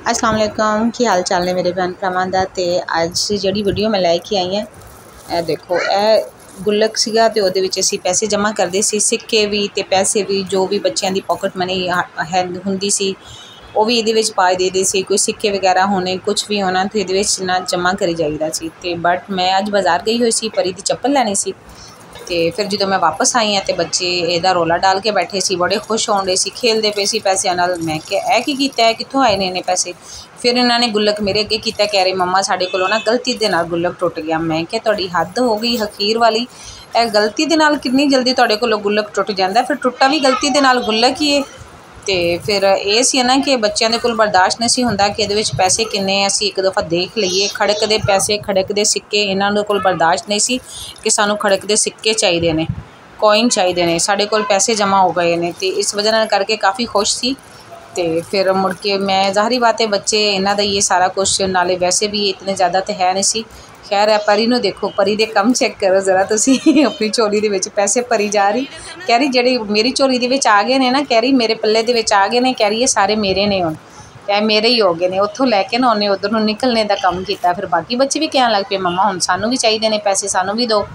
अस्सलाम वालेकुम की हाल चाल ने मेरे भैन भरावां दा। ते अज जिहड़ी वीडियो मैं लैके आई हाँ, ए देखो ए गुल्लक सीगा ते ओहदे विच असीं पैसे जमा करदे सी, सिक्के भी ते पैसे भी, जो भी बच्चों की पॉकेट मनी है हुंदी सी वो भी इहदे विच पा देदे सी। कोई सिक्के वगैरह होने, कुछ भी होना तो इहदे विच ना जमा करी जाईदा सी। ते बट मैं अज बाज़ार गई हुई सी, परी दी चप्पल लैनी सी। तो फिर जो मैं वापस आई हाँ तो बच्चे इहदा रौला डाल के बैठे सी, बड़े खुश होन डे सी, खेलते पे सी पैसों नाल। मैं क्या की कीता है, कित्थों आए ने इन्ने पैसे। फिर इन्होंने गुल्लक मेरे अगे किया, कह रहे मम्मा साडे कोलों ना गलती दे नाल गुल्लक टुट गया। मैं क्या तुहाडी हद हो गई हकीर वाली, गलती दे नाल कितनी जल्दी तुहाडे कोलों गुल्लक टुट जाता है। फिर टुटा भी गलती दे नाल गुल्लक ही है। तो फिर ये सी ना कि बच्चों के कोल बर्दाश्त नहीं सी हुंदा कि इहदे विच पैसे किन्ने असीं एक दफ़ा देख लईए। खड़कदे पैसे, खड़कदे सिक्के इन्हां दे कोल बर्दाश्त नहीं सी कि सानूं खड़कदे सिक्के चाहिए ने, कॉइन चाहिए ने, साडे कोल पैसे जमा हो गए ने। तो इस वजह नाल करके काफ़ी खुश सी। तो फिर मुड़ के मैं ज़ाहरी बात है बच्चे इन्हां दा ये सारा कुछ, नाले वैसे भी इतने ज़्यादा तो है नहीं सी। खैर है परी नूं देखो, परी दे कम चेक करो ज़रा तुसीं। अपनी झोली दे विच पैसे भरी जा रही, कह रही जेह्ड़े मेरी झोली दे विच आ गए ने ना, कह रही मेरे पल्ले दे विच आ गए ने, कह रही ये सारे मेरे ने हुण, क्या मेरे ही हो गए ने। उत्थों लैके ना उन्हें उधर नूं निकलने का कम किया। फिर बाकी बच्चे भी कहन लग पे मम्मा हुण सानूं भी चाहिए ने पैसे, सानूं भी दो।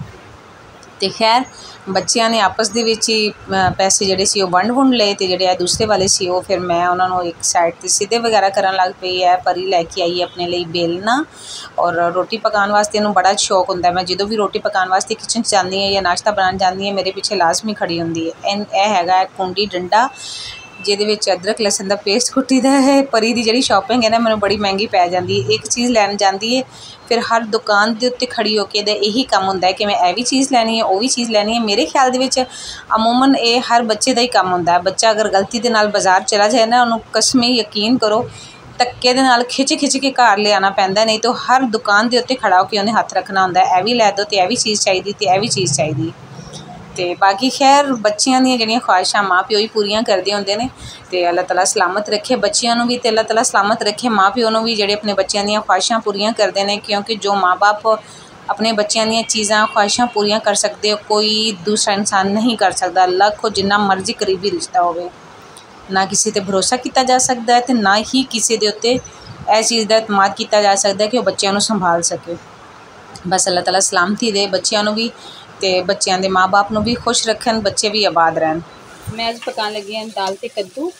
तो खैर बच्चों ने आपस दे विच ही पैसे जिहड़े सी वंड वुंड लए। तो जिहड़े दूसरे वाले सी वो फिर मैं उन्होंने एक साइड ते सीधे वगैरह करन लग पई है। परी लैके आई अपने लिए बेलना, और रोटी पकाने वास्ते इन्हूं बड़ा शौक हुंदा है। मैं जो भी रोटी पकाने वास्ते किचन च जांदी है या नाश्ता बनाने जांदी है, मेरे पीछे लाजमी खड़ी हुंदी है। यह हैगा कुंडी डंडा जिहदे विच अदरक लहसुन का पेस्ट कुट्टी दा है। परी दी जिहड़ी शॉपिंग है ना मैनूं बड़ी महंगी पै जाती है। एक चीज़ लैन जाती है, फिर हर दुकान के उत्ते खड़ी होकर यही काम होंदा है कि मैं भी चीज़ लैनी है, वो भी चीज़ लैनी है। मेरे ख्याल दे विच अमूमन ये हर बच्चे का ही काम होंदा है। बच्चा अगर गलती दे नाल बाज़ार चला जाए ना, उन्होंने कसमें यकीन करो धक्के दे नाल खिच खिच के घर ले आना पैंदा, नहीं तो हर दुकान के उत्ते खड़ा होकर उन्हें हथ रखना होंदा है, भी लै दो, तो यह भी चीज़ चाहिए, तो यह भी चीज़ चाहिए। तो बाकी खैर बच्चियां दी जिहड़ियां ख्वाहिशां माँ प्यो ही पूरियां करदे हुंदे ने। तो अल्लाह ताला सलामत रखे बच्चियां नूं भी, तो अल्लाह ताला सलामत रखे माँ प्यो नूं भी, जिहड़े अपने बच्चियां दी ख्वाहिशां पूरियां करदे ने। क्योंकि जो माँ बाप अपने बच्चियां दी चीज़ां ख्वाहिशां पूरियां कर सकते हो, कोई दूसरा इंसान नहीं कर सकता। लख जिन्ना मर्जी करीबी रिश्ता होवे, ना किसी ते भरोसा किया जा सकता है, तो ना ही किसी दे उत्ते इस चीज़ का एतमाद किया जा सकता है कि वह बच्चों को संभाल सके। बस अल्लाह ताला सलामती दे बच्चों को भी, तो बच्चों के माँ बाप को भी खुश रखन, बच्चे भी आबाद रहन। मैं अज पकाने लगी हाँ दाल ते कद्दू,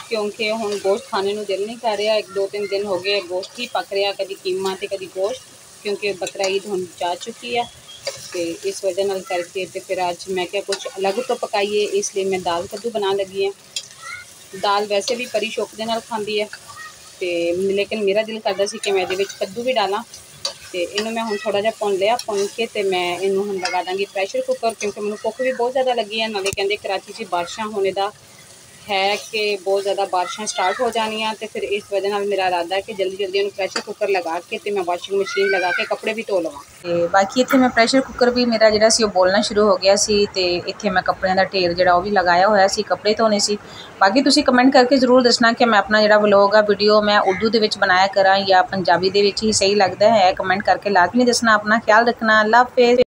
क्योंकि हुण गोश्त खाने को दिल नहीं कर रहा। 1-2-3 दिन हो गए गोश्त ही पक रहा, कभी कीमा तो कभी गोश्त, क्योंकि बकरा ईद हुण जा चुकी है। तो इस वजह नाल करके तो फिर अज मैं क्या कुछ अलग तो पकाईए, इसलिए मैं दाल कद्दू बना लगी हाँ। दाल वैसे भी परी शौक दे नाल खांदी है, तो लेकिन मेरा दिल करदा सी कि मैं इहदे विच कद्दू भी डालां। तो इन्हूं मैं हुण थोड़ा जिहा भुन लिया, भुन के तो मैं इन्हूं हुण लगा दांगी प्रैशर कुकर, क्योंकि मैनूं भुख भी बहुत ज़्यादा लगी है। नाले कहंदे कराची च बारिशां होने का है कि बहुत ज़्यादा बारिशां स्टार्ट हो जानियां, तो फिर इस वजह नाल मेरा इरादा है कि जल्दी जल्दी उन्हें प्रैशर कुकर लगा के तो मैं वाशिंग मशीन लगा के कपड़े भी धो लवां। ते बाकी इत्थे मैं प्रैशर कुकर भी मेरा जिहड़ा सी ओह बोलना शुरू हो गया सी। ते इत्थे मैं कपड़ियां दा ढेर जिहड़ा ओह भी लगाया होया सी, कपड़े धोने सी। बाकी तुसीं कमेंट करके जरूर दसना कि मैं अपना जिहड़ा व्लॉग आ वीडियो मैं उर्दू दे विच बनाया करां या पंजाबी दे विच ही सही लगदा है। कमेंट करके लाजमी दसना। अपना ख्याल रखना। अल्लाह हाफिज़।